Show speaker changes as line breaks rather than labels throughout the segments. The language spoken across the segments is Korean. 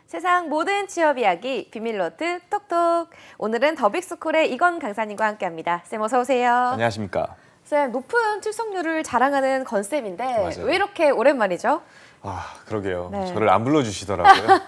세상 모든 취업 이야기 비밀노트 톡톡. 오늘은 더빅스쿨의 이건 강사님과 함께합니다. 쌤 어서 오세요.
안녕하십니까.
쌤 높은 출석률을 자랑하는 건쌤인데
맞아요.
왜 이렇게 오랜만이죠?
아, 그러게요.
네.
저를 안 불러주시더라고요.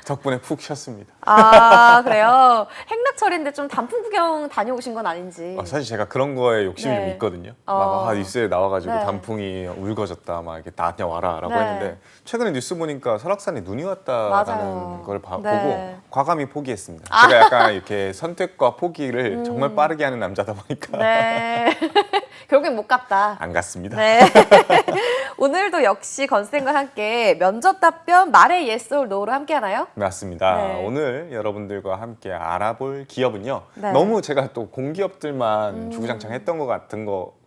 덕분에 푹 쉬었습니다.
아 그래요? 행락철인데 좀 단풍 구경 다녀오신 건 아닌지.
사실 제가 그런 거에 욕심이
네.
좀 있거든요.
어.
막 뉴스에 나와가지고
네.
단풍이 울거졌다, 막 이렇게 다녀와라라고
네.
했는데 최근에 뉴스 보니까 설악산에 눈이
맞아요.
왔다라는 걸
네.
보고 과감히 포기했습니다. 제가 약간 이렇게 선택과 포기를 정말 빠르게 하는 남자다 보니까
네. 결국엔 못 갔다.
안 갔습니다.
네. 오늘도 역시 건쌤과 함께 면접 답변 말의 yes or no를 함께 하나요?
맞습니다.
네.
오늘 여러분들과 함께 알아볼 기업은요.
네.
너무 제가 또 공기업들만 주구장창 했던 것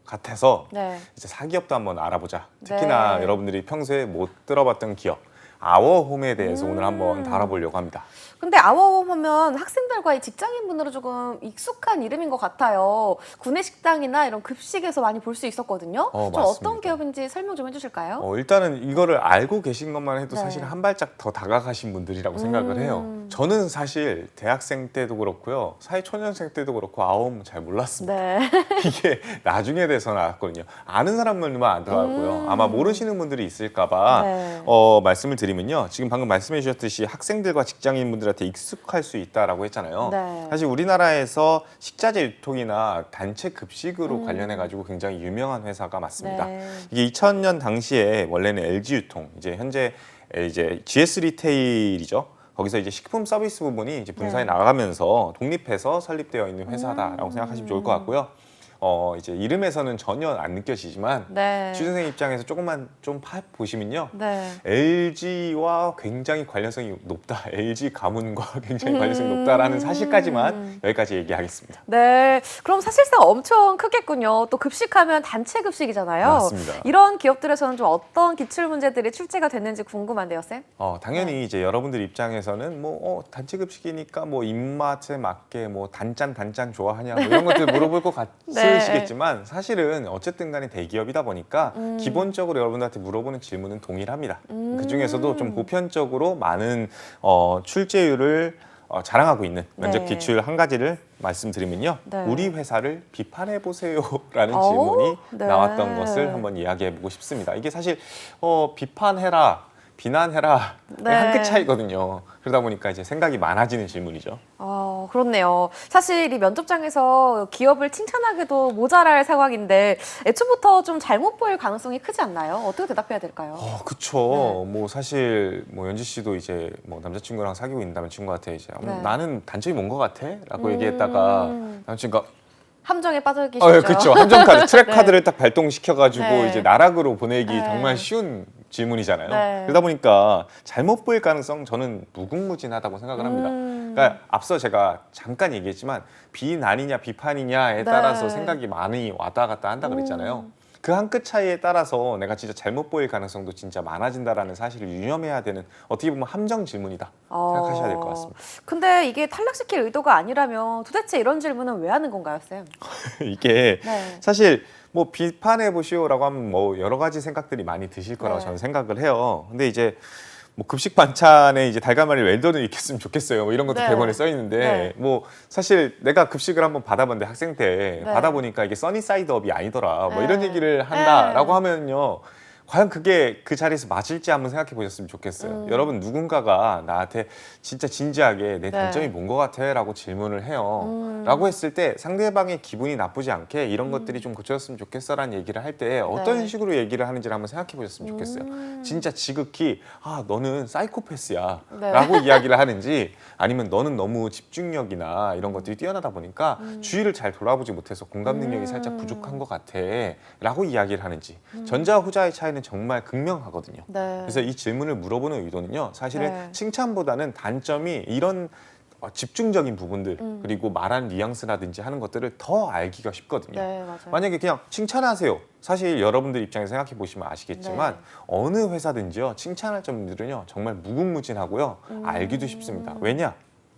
같아서
네.
이제 사기업도 한번 알아보자. 특히나
네.
여러분들이 평소에 못 들어봤던 기업 아워홈에 대해서 오늘 한번 다뤄보려고 합니다.
근데 아워홈 하면 학생들과 이 직장인분들은 조금 익숙한 이름인 것 같아요. 구내식당이나 이런 급식에서 많이 볼 수 있었거든요. 좀
맞습니다.
어떤 기업인지 설명 좀 해주실까요?
일단은 이거를 알고 계신 것만 해도
네.
사실 한 발짝 더 다가가신 분들이라고 생각을 해요. 저는 사실 대학생 때도 그렇고요. 사회초년생 때도 그렇고 아워홈 잘 몰랐습니다.
네.
이게 나중에 돼서 나왔거든요. 아는 사람들만 알더라고요. 아마 모르시는 분들이 있을까봐
네.
말씀을 드리면요. 지금 방금 말씀해 주셨듯이 학생들과 직장인분들한테 익숙할 수 있다라고 했잖아요.
네.
사실 우리나라에서 식자재 유통이나 단체 급식으로 관련해 가지고 굉장히 유명한 회사가 맞습니다.
네.
이게 2000년 당시에 원래는 LG 유통, 이제 현재 GS 리테일이죠. 거기서 이제 식품 서비스 부분이 이제 분사해
네.
나가면서 독립해서 설립되어 있는 회사다라고 생각하시면 좋을 것 같고요. 이제 이름에서는 전혀 안 느껴지지만
네.
취준생 입장에서 조금만 좀 보시면요.
네.
LG와 굉장히 관련성이 높다. LG 가문과 굉장히 관련성이 높다라는 사실까지만 여기까지 얘기하겠습니다.
네. 그럼 사실상 엄청 크겠군요. 또 급식하면 단체 급식이잖아요.
맞습니다.
이런 기업들에서는 좀 어떤 기출 문제들이 출제가 됐는지 궁금한데요, 쌤?
당연히 이제 여러분들 입장에서는 단체 급식이니까 입맛에 맞게 단짠 좋아하냐 이런 것들 물어볼 것 같으시겠지만 사실은 어쨌든 간에 대기업이다 보니까 기본적으로 여러분들한테 물어보는 질문은 동일합니다. 그 중에서도 좀 보편적으로 많은 출제율을 자랑하고 있는 면접
네.
기출 한 가지를 말씀드리면요.
네.
우리 회사를 비판해 보세요라는
오,
질문이
네.
나왔던 것을 한번 이야기해 보고 싶습니다. 이게 사실 비판해라, 비난해라
네.
한 끗 차이거든요. 그러다 보니까 이제 생각이 많아지는 질문이죠.
그렇네요. 사실 이 면접장에서 기업을 칭찬하기도 모자랄 상황인데 애초부터 좀 잘못 보일 가능성이 크지 않나요? 어떻게 대답해야 될까요?
그쵸. 사실 연지 씨도 이제 남자친구랑 사귀고 있는 남자친구한테 이제
네.
나는 단점이 뭔 것 같아?라고 얘기했다가 남자친구가
함정에 빠져 계시죠?
그렇죠. 함정카드, 트랙
네.
카드를 딱 발동시켜가지고
네.
이제 나락으로 보내기
네.
정말 쉬운 질문이잖아요.
네.
그러다 보니까 잘못 보일 가능성 저는 무궁무진하다고 생각을 합니다. 그러니까 앞서 제가 잠깐 얘기했지만 비난이냐 비판이냐에
네.
따라서 생각이 많이 왔다 갔다 한다 그랬잖아요. 그 한 끗 차이에 따라서 내가 진짜 잘못 보일 가능성도 진짜 많아진다라는 사실을 유념해야 되는 어떻게 보면 함정 질문이다 생각하셔야 될 것 같습니다.
근데 이게 탈락시킬 의도가 아니라면 도대체 이런 질문은 왜 하는 건가요, 쌤?
이게
네.
사실 비판해 보시오라고 하면 여러 가지 생각들이 많이 드실 거라고
네.
저는 생각을 해요. 근데 이제 급식 반찬에 이제 달걀말이 웰던을 익혔으면 좋겠어요. 이런 것도
네.
대본에 써 있는데
네.
사실 내가 급식을 한번 받아봤는데 학생 때
네.
받아보니까 이게 써니사이드업이 아니더라.
네.
이런 얘기를 한다라고
네.
하면요. 과연 그게 그 자리에서 맞을지 한번 생각해 보셨으면 좋겠어요. 여러분 누군가가 나한테 진짜 진지하게 내 단점이 뭔 것 같아? 라고 질문을 해요. 라고 했을 때 상대방의 기분이 나쁘지 않게 이런 것들이 좀 고쳐졌으면 좋겠어 라는 얘기를 할 때 어떤
네.
식으로 얘기를 하는지를 한번 생각해 보셨으면 좋겠어요. 진짜 지극히 너는 사이코패스야
네.
라고 이야기를 하는지 아니면 너는 너무 집중력이나 이런 것들이 뛰어나다 보니까 주위를 잘 돌아보지 못해서 공감 능력이 살짝 부족한 것 같아 라고 이야기를 하는지 전자 후자의 차이는 정말 극명하거든요.
네.
그래서 이 질문을 물어보는 의도는요. 사실은
네.
칭찬보다는 단점이 이런 집중적인 부분들 그리고 말하는 뉘앙스라든지 하는 것들을 더 알기가 쉽거든요.
네, 맞아요.
만약에 그냥 칭찬하세요. 사실 여러분들 입장에서 생각해 보시면 아시겠지만
네.
어느 회사든지요. 칭찬할 점들은요. 정말 무궁무진하고요. 알기도 쉽습니다. 왜냐?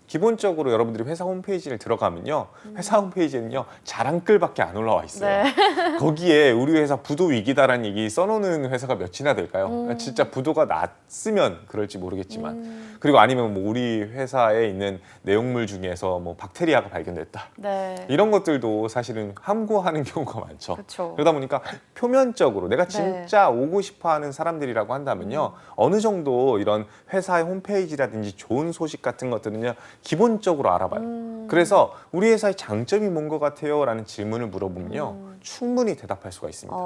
기본적으로 여러분들이 회사 홈페이지를 들어가면요. 회사 홈페이지는요. 자랑글밖에 안 올라와 있어요.
네.
거기에 우리 회사 부도 위기다라는 얘기 써놓는 회사가 몇이나 될까요? 진짜 부도가 났으면 그럴지 모르겠지만 그리고 아니면 뭐 우리 회사에 있는 내용물 중에서 뭐 박테리아가 발견됐다.
네.
이런 것들도 사실은 함구하는 경우가 많죠.
그렇죠.
그러다 보니까 표면적으로 내가
네.
진짜 오고 싶어하는 사람들이라고 한다면요. 어느 정도 이런 회사의 홈페이지라든지 좋은 소식 같은 것들은요. 기본적으로 알아봐요. 그래서 우리 회사의 장점이 뭔 것 같아요? 라는 질문을 물어보면요. 충분히 대답할 수가 있습니다.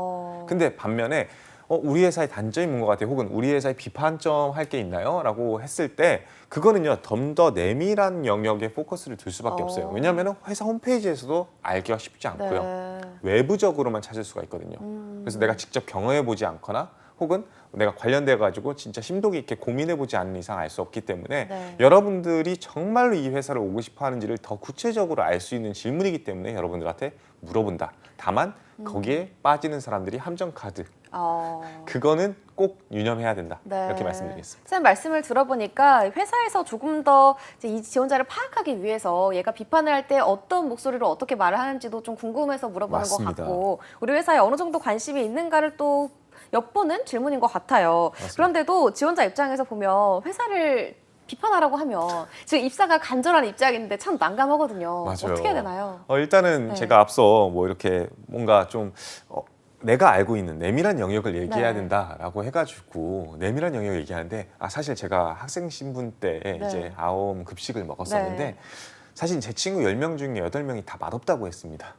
근데 반면에 우리 회사의 단점이 뭔 것 같아요? 혹은 우리 회사의 비판점 할 게 있나요? 라고 했을 때 그거는요. 좀 더 내밀한 영역에 포커스를 둘 수밖에 없어요. 왜냐하면 회사 홈페이지에서도 알기가 쉽지 않고요.
네.
외부적으로만 찾을 수가 있거든요. 그래서 내가 직접 경험해보지 않거나 혹은 내가 관련돼 가지고 진짜 심도 깊게 고민해보지 않는 이상 알 수 없기 때문에
네.
여러분들이 정말로 이 회사를 오고 싶어 하는지를 더 구체적으로 알 수 있는 질문이기 때문에 여러분들한테 물어본다. 다만 거기에 빠지는 사람들이 함정 카드. 그거는 꼭 유념해야 된다.
네.
이렇게 말씀드리겠습니다.
쌤 말씀을 들어보니까 회사에서 조금 더 이제 이 지원자를 파악하기 위해서 얘가 비판을 할 때 어떤 목소리로 어떻게 말을 하는지도 좀 궁금해서 물어보는
맞습니다.
것 같고 우리 회사에 어느 정도 관심이 있는가를 또 엿보는 질문인 것 같아요.
맞습니다.
그런데도 지원자 입장에서 보면 회사를 비판하라고 하면 지금 입사가 간절한 입장인데 참 난감하거든요.
맞아요.
어떻게 해야 되나요?
일단은
네.
제가 앞서 뭐 이렇게 뭔가 좀 내가 알고 있는 내밀한 영역을 얘기해야
네.
된다라고 해가지고 내밀한 영역을 얘기하는데 사실 제가 학생 신분 때
네.
이제 아홉 급식을 먹었었는데
네.
사실 제 친구 10명 중에 8명이 다 맛없다고 했습니다.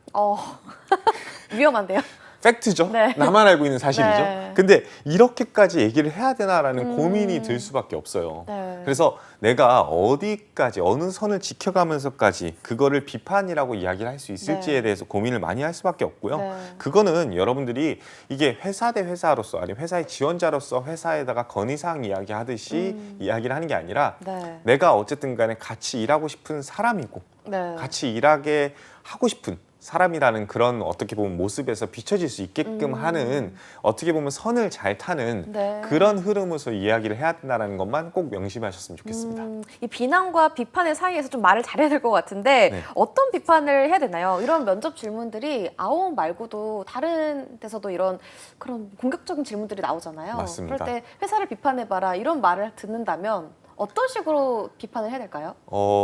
위험한데요?
팩트죠.
네.
나만 알고 있는 사실이죠.
네.
근데 이렇게까지 얘기를 해야 되나라는 고민이 들 수밖에 없어요.
네.
그래서 내가 어디까지 어느 선을 지켜가면서까지 그거를 비판이라고 이야기를 할 수 있을지에
네.
대해서 고민을 많이 할 수밖에 없고요.
네.
그거는 여러분들이 이게 회사 대 회사로서 아니면 회사의 지원자로서 회사에다가 건의사항 이야기하듯이 이야기를 하는 게 아니라
네.
내가 어쨌든 간에 같이 일하고 싶은 사람이고
네.
같이 일하게 하고 싶은 사람이라는 그런 어떻게 보면 모습에서 비춰질 수 있게끔 하는 어떻게 보면 선을 잘 타는
네.
그런 흐름으로서 이야기를 해야 된다는 것만 꼭 명심하셨으면 좋겠습니다.
이 비난과 비판의 사이에서 좀 말을 잘해야 될 것 같은데
네.
어떤 비판을 해야 되나요? 이런 면접 질문들이 아홉 말고도 다른 데서도 이런 그런 공격적인 질문들이 나오잖아요.
맞습니다.
그럴 때 회사를 비판해봐라 이런 말을 듣는다면 어떤 식으로 비판을 해야 될까요?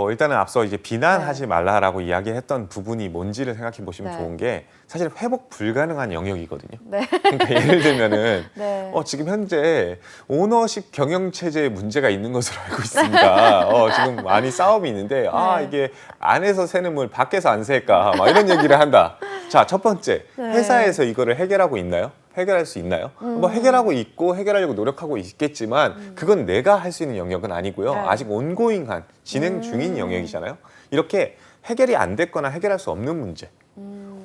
일단은 앞서 이제 비난하지 말라라고 이야기했던 부분이 뭔지를 생각해 보시면
네.
좋은 게 사실 회복 불가능한 영역이거든요.
네.
그러니까 예를 들면은
네.
지금 현재 오너십 경영 체제에 문제가 있는 것으로 알고 있습니다. 지금 많이 싸움이 있는데
네.
이게 안에서 새는 물 밖에서 안 셀까 막 이런 얘기를 한다. 자, 첫 번째
네.
회사에서 이거를 해결하고 있나요? 해결할 수 있나요? 뭐 해결하고 있고 해결하려고 노력하고 있겠지만 그건 내가 할 수 있는 영역은 아니고요.
네.
아직 온고잉한 진행 중인 영역이잖아요. 이렇게 해결이 안 됐거나 해결할 수 없는 문제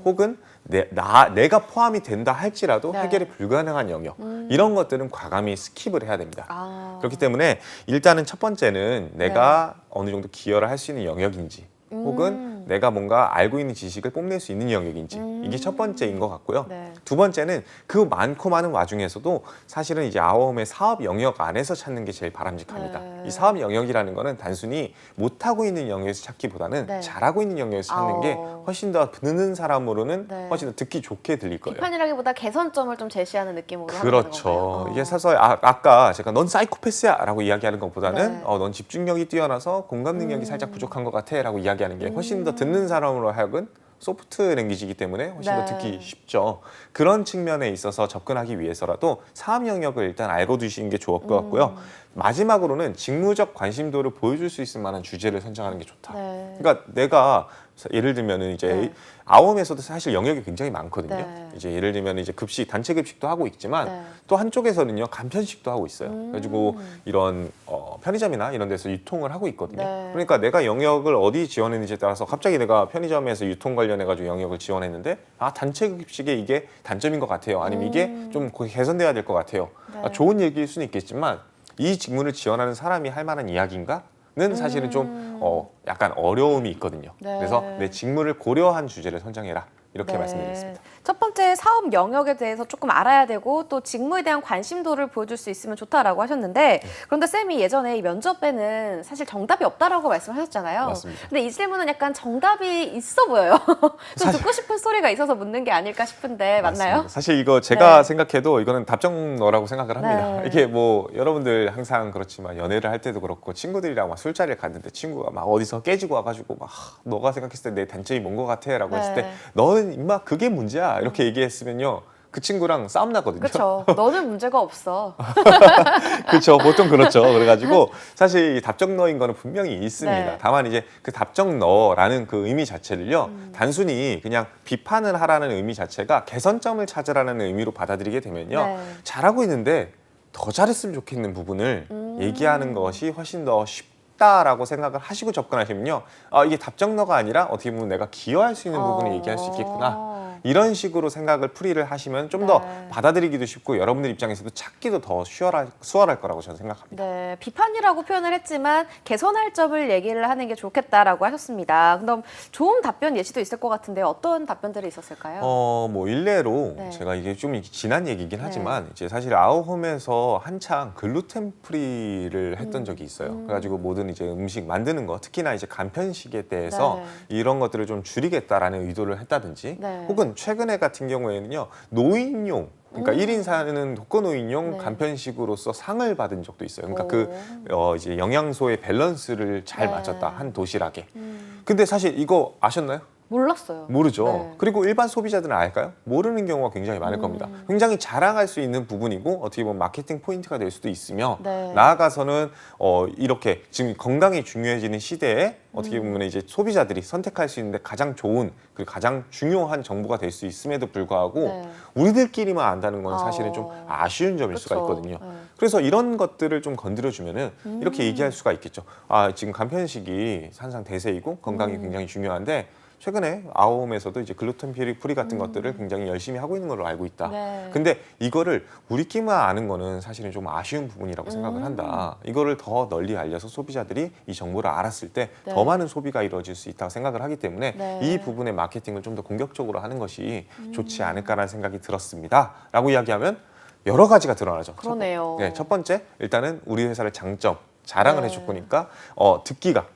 혹은 내가 포함이 된다 할지라도
네.
해결이 불가능한 영역 이런 것들은 과감히 스킵을 해야 됩니다. 그렇기
네.
때문에 일단은 첫 번째는 내가 어느 정도 기여를 할 수 있는 영역인지 혹은 내가 뭔가 알고 있는 지식을 뽐낼 수 있는 영역인지 이게 첫 번째인 것 같고요.
네.
두 번째는 그 많고 많은 와중에서도 사실은 이제 아워움의 사업 영역 안에서 찾는 게 제일 바람직합니다.
네.
이 사업 영역이라는 거는 단순히 못하고 있는 영역에서 찾기보다는
네.
잘하고 있는 영역에서 찾는 게 훨씬 더 듣는 사람으로는
네.
훨씬 더 듣기 좋게 들릴 거예요.
비판이라기보다 개선점을 좀 제시하는 느낌으로 하는
그렇죠.
건가요?
이게 사서 아까 제가 넌 사이코패스야 라고 이야기하는 것보다는
네.
넌 집중력이 뛰어나서 공감 능력이 살짝 부족한 것 같아 라고 이야기하는 게 훨씬 더 듣는 사람으로 하여금 소프트 랭귀지이기 때문에 훨씬 더
네.
듣기 쉽죠. 그런 측면에 있어서 접근하기 위해서라도 사업 영역을 일단 알고 두시는 게 좋을 것 같고요. 마지막으로는 직무적 관심도를 보여줄 수 있을 만한 주제를 선정하는 게 좋다.
네.
그러니까 내가 예를 들면은 이제
네.
아홈에서도 사실 영역이 굉장히 많거든요.
네.
이제 예를 들면 이제 급식 단체 급식도 하고 있지만
네.
또 한쪽에서는요 간편식도 하고 있어요. 그래가지고 이런 편의점이나 이런 데서 유통을 하고 있거든요.
네.
그러니까 내가 영역을 어디 지원했는지에 따라서 갑자기 내가 편의점에서 유통 관련해가지고 영역을 지원했는데 단체 급식에 이게 단점인 것 같아요. 아니면 이게 좀 개선돼야 될 것 같아요.
네.
좋은 얘기일 수는 있겠지만 이 직무를 지원하는 사람이 할 만한 이야기인가? 는 사실은 좀 약간 어려움이 있거든요.
네.
그래서 내 직무를 고려한 주제를 선정해라. 이렇게 말씀드리겠습니다.
첫 번째 사업 영역에 대해서 조금 알아야 되고 또 직무에 대한 관심도를 보여줄 수 있으면 좋다라고 하셨는데 그런데 쌤이 예전에 이 면접에는 사실 정답이 없다라고 말씀하셨잖아요.
맞습니다.
근데 이 질문은 약간 정답이 있어 보여요. 좀 듣고 싶은 소리가 있어서 묻는 게 아닐까 싶은데 맞나요?
맞습니다. 사실 이거 제가
네.
생각해도 이거는 답정너라고 생각을 합니다.
네.
이게 뭐 여러분들 항상 그렇지만 연애를 할 때도 그렇고 친구들이랑 막 술자리를 갔는데 친구가 막 어디서 깨지고 와가지고 막 너가 생각했을 때 내 단점이 뭔 것 같아 라고 했을 때
네.
너는 임마 그게 문제야 이렇게 얘기했으면요 그 친구랑 싸움 나거든요.
그렇죠. 너는 문제가 없어.
그렇죠. 보통 그렇죠. 그래가지고 사실 이 답정너인 거는 분명히 있습니다.
네.
다만 이제 그 답정너라는 그 의미 자체를요, 단순히 그냥 비판을 하라는 의미 자체가 개선점을 찾으라는 의미로 받아들이게 되면요,
네.
잘하고 있는데 더 잘했으면 좋겠는 부분을 얘기하는 것이 훨씬 더 쉽다라고 생각을 하시고 접근하시면요, 아, 이게 답정너가 아니라 어떻게 보면 내가 기여할 수 있는 부분을 얘기할 수 있겠구나. 이런 식으로 생각을 풀이를 하시면 좀 더
네.
받아들이기도 쉽고 여러분들 입장에서도 찾기도 더 수월할 거라고 저는 생각합니다.
네, 비판이라고 표현을 했지만 개선할 점을 얘기를 하는 게 좋겠다라고 하셨습니다. 그럼 좋은 답변 예시도 있을 것 같은데 어떤 답변들이 있었을까요?
뭐 일례로
네.
제가 이게 좀 지난 얘기긴
네.
하지만 이제 사실 아우홈에서 한창 글루텐 프리를 했던 적이 있어요. 그래가지고 모든 이제 음식 만드는 거, 특히나 이제 간편식에 대해서
네.
이런 것들을 좀 줄이겠다라는 의도를 했다든지,
네.
혹은 최근에 같은 경우에는요 노인용. 그러니까 1인 사는 독거노인용
네.
간편식으로서 상을 받은 적도 있어요. 그러니까
오.
이제 영양소의 밸런스를 잘
네.
맞췄다 한 도시락에. 근데 사실 이거 아셨나요?
몰랐어요.
모르죠.
네.
그리고 일반 소비자들은 알까요? 모르는 경우가 굉장히 많을 겁니다. 굉장히 자랑할 수 있는 부분이고 어떻게 보면 마케팅 포인트가 될 수도 있으며
네.
나아가서는 이렇게 지금 건강이 중요해지는 시대에 어떻게 보면 이제 소비자들이 선택할 수 있는데 가장 좋은 그리고 가장 중요한 정보가 될 수 있음에도 불구하고
네.
우리들끼리만 안다는 건 사실은 좀 아쉬운 점일 수가
그쵸.
있거든요.
네.
그래서 이런 것들을 좀 건드려주면은 이렇게 얘기할 수가 있겠죠. 아, 지금 간편식이 항상 대세이고 건강이 굉장히 중요한데 최근에 아우홈에서도 이제 글루텐 프리 같은 것들을 굉장히 열심히 하고 있는 걸로 알고 있다.
네.
근데 이거를 우리끼리만 아는 거는 사실은 좀 아쉬운 부분이라고 생각을 한다. 이거를 더 널리 알려서 소비자들이 이 정보를 알았을 때 더
네.
많은 소비가 이루어질 수 있다고 생각을 하기 때문에
네.
이 부분의 마케팅을 좀 더 공격적으로 하는 것이 좋지 않을까라는 생각이 들었습니다. 라고 이야기하면 여러 가지가 드러나죠.
그러네요.
첫 번째, 일단은 우리 회사의 장점, 자랑을
네.
해줄 거니까 듣기가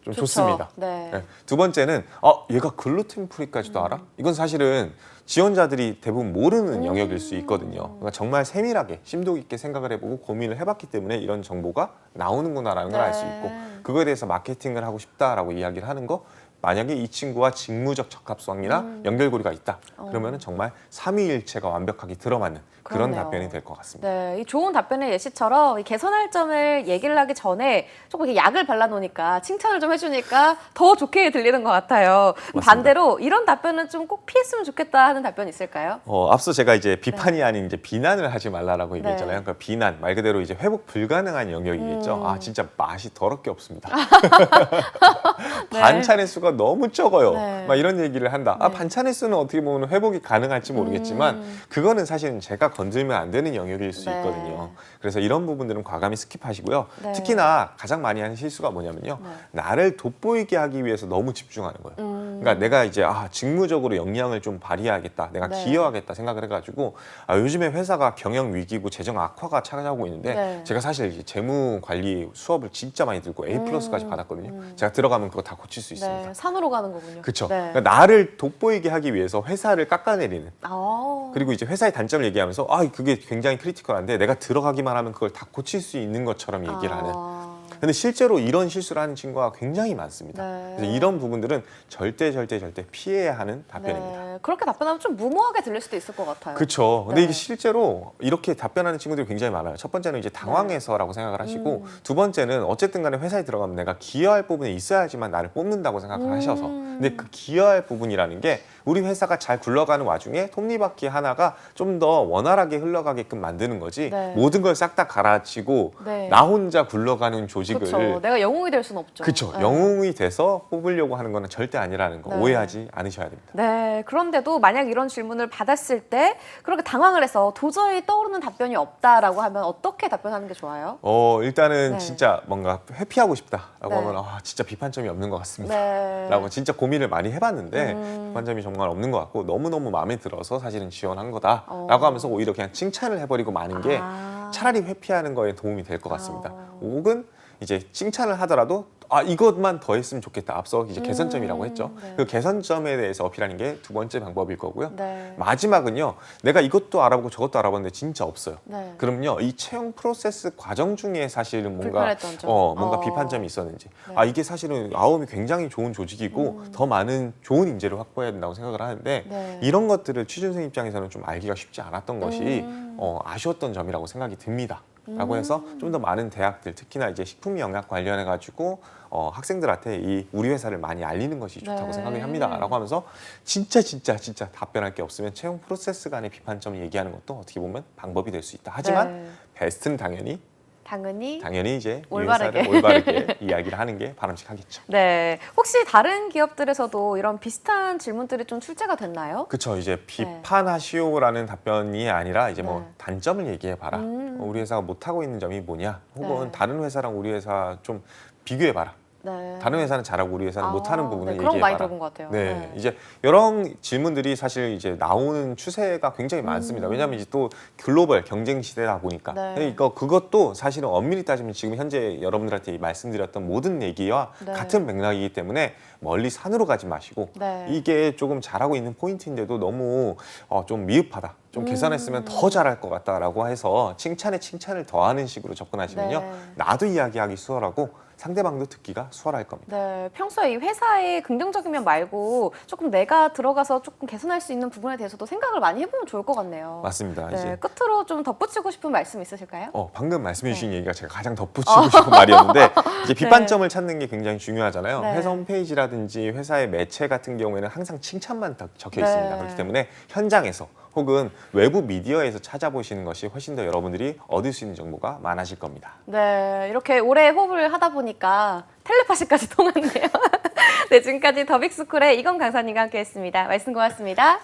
좀
좋죠.
좋습니다.
네.
네. 두 번째는 얘가 글루텐 프리까지도 알아? 이건 사실은 지원자들이 대부분 모르는 영역일 수 있거든요. 그러니까 정말 세밀하게 심도 깊게 생각을 해보고 고민을 해봤기 때문에 이런 정보가 나오는구나라는 걸 알 수 있고 그거에 대해서 마케팅을 하고 싶다라고 이야기를 하는 거 만약에 이 친구와 직무적 적합성이나 연결고리가 있다. 그러면 정말 삼위일체가 완벽하게 들어맞는 그런
그러네요.
답변이 될 것 같습니다.
네, 이 좋은 답변의 예시처럼 이 개선할 점을 얘기를 하기 전에 조금 이렇게 약을 발라놓으니까 칭찬을 좀 해주니까 더 좋게 들리는 것 같아요.
맞습니다.
반대로 이런 답변은 좀 꼭 피했으면 좋겠다 하는 답변 있을까요?
앞서 제가 이제 비판이 아닌 이제 비난을 하지 말라라고 얘기했잖아요.
네.
그러니까 비난 말 그대로 이제 회복 불가능한 영역이겠죠. 아 진짜 맛이 더럽게 없습니다.
네.
반찬의 수가 너무 적어요.
네.
막 이런 얘기를 한다. 아
네.
반찬의 수는 어떻게 보면 회복이 가능할지 모르겠지만 그거는 사실은 제가 건들면 안 되는 영역일 수
네.
있거든요. 그래서 이런 부분들은 과감히 스킵하시고요.
네.
특히나 가장 많이 하는 실수가 뭐냐면요.
네.
나를 돋보이게 하기 위해서 너무 집중하는 거예요. 그러니까 내가 이제 직무적으로 역량을 좀 발휘해야겠다. 내가
네.
기여하겠다 생각을 해가지고 요즘에 회사가 경영 위기고 재정 악화가 찾아오고 있는데
네.
제가 사실 이제 재무 관리 수업을 진짜 많이 들고 A+까지 받았거든요. 제가 들어가면 그거 다 고칠 수 있습니다.
네, 산으로 가는 거군요.
그렇죠.
네.
그러니까 나를 돋보이게 하기 위해서 회사를 깎아내리는
아,
그리고 이제 회사의 단점을 얘기하면서 그게 굉장히 크리티컬한데 내가 들어가기만 하면 그걸 다 고칠 수 있는 것처럼 얘기를 하는. 근데 실제로 이런 실수를 하는 친구가 굉장히 많습니다.
네.
그래서 이런 부분들은 절대 피해야 하는 답변입니다.
네, 그렇게 답변하면 좀 무모하게 들릴 수도 있을 것 같아요.
그렇죠. 근데
네.
이게 실제로 이렇게 답변하는 친구들이 굉장히 많아요. 첫 번째는 이제 당황해서라고 생각을 하시고 두 번째는 어쨌든 간에 회사에 들어가면 내가 기여할 부분이 있어야지만 나를 뽑는다고 생각을 하셔서 근데 그 기여할 부분이라는 게 우리 회사가 잘 굴러가는 와중에 톱니바퀴 하나가 좀 더 원활하게 흘러가게끔 만드는 거지
네.
모든 걸 싹 다 갈아치고
네.
나 혼자 굴러가는 조직을
그렇죠. 내가 영웅이 될 수는 없죠.
그렇죠.
네.
영웅이 돼서 뽑으려고 하는 거는 절대 아니라는 거
네.
오해하지 않으셔야 됩니다.
네, 그런데 그런데도 만약 이런 질문을 받았을 때 그렇게 당황을 해서 도저히 떠오르는 답변이 없다라고 하면 어떻게 답변하는 게 좋아요?
일단은
네.
진짜 뭔가 회피하고 싶다라고
네.
하면 진짜 비판점이 없는 것 같습니다.
네.
라고 진짜 고민을 많이 해봤는데 비판점이 정말 없는 것 같고 너무너무 마음에 들어서 사실은 지원한 거다라고 하면서 오히려 그냥 칭찬을 해버리고 마는 게 차라리 회피하는 거에 도움이 될 것 같습니다. 혹은 이제 칭찬을 하더라도 이것만 더 했으면 좋겠다. 앞서 이제 개선점이라고 했죠.
네.
그 개선점에 대해서 어필하는 게 두 번째 방법일 거고요.
네.
마지막은요. 내가 이것도 알아보고 저것도 알아봤는데 진짜 없어요.
네.
그럼요. 이 채용 프로세스 과정 중에 사실은 뭔가
불편했던 점.
뭔가 비판점이 있었는지
네.
이게 사실은 아움이 굉장히 좋은 조직이고 더 많은 좋은 인재를 확보해야 된다고 생각을 하는데
네.
이런 것들을 취준생 입장에서는 좀 알기가 쉽지 않았던 것이 아쉬웠던 점이라고 생각이 듭니다. 라고 해서 좀 더 많은 대학들 특히나 이제 식품 영양 관련해 가지고 학생들한테 이 우리 회사를 많이 알리는 것이 좋다고
네.
생각을 합니다라고 하면서 진짜 답변할 게 없으면 채용 프로세스 간의 비판점 얘기하는 것도 어떻게 보면 방법이 될 수 있다. 하지만
네.
베스트는 당연히 이제 이
올바르게.
회사를 올바르게 이야기를 하는 게 바람직하겠죠.
네. 혹시 다른 기업들에서도 이런 비슷한 질문들이 좀 출제가 됐나요?
그렇죠. 이제 비판하시오라는 답변이 아니라 이제 뭐
네.
단점을 얘기해 봐라. 우리 회사가 못 하고 있는 점이 뭐냐? 혹은
네.
다른 회사랑 우리 회사 좀 비교해 봐라.
네.
다른 회사는 잘하고 우리 회사는 못하는 부분을
네, 그런 거
얘기해
많이
봐라.
들어본 것 같아요.
네, 이제 이런 질문들이 사실 이제 나오는 추세가 굉장히 많습니다. 왜냐하면 이제 또 글로벌 경쟁 시대다 보니까.
네.
그러니까 그것도 사실은 엄밀히 따지면 지금 현재 여러분들한테 말씀드렸던 모든 얘기와
네.
같은 맥락이기 때문에 멀리 산으로 가지 마시고
네.
이게 조금 잘하고 있는 포인트인데도 너무 좀 미흡하다. 좀 개선했으면 더 잘할 것 같다라고 해서 칭찬에 칭찬을 더하는 식으로 접근하시면요.
네.
나도 이야기하기 수월하고 상대방도 듣기가 수월할 겁니다.
네, 평소에 이 회사의 긍정적인 면 말고 조금 내가 들어가서 조금 개선할 수 있는 부분에 대해서도 생각을 많이 해보면 좋을 것 같네요.
맞습니다.
네,
이제
끝으로 좀 덧붙이고 싶은 말씀 있으실까요?
방금 말씀해 주신 얘기가 제가 가장 덧붙이고 싶은 말이었는데 이제 비판점을 찾는 게 굉장히 중요하잖아요.
네.
회사 홈페이지라든지 회사의 매체 같은 경우에는 항상 칭찬만 적혀
네.
있습니다. 그렇기 때문에 현장에서 혹은 외부 미디어에서 찾아보시는 것이 훨씬 더 여러분들이 얻을 수 있는 정보가 많아질 겁니다.
네, 이렇게 오래 호흡을 하다 보니까 텔레파시까지 통했네요. 네, 지금까지 더빅스쿨의 이건 강사님과 함께했습니다. 말씀 고맙습니다.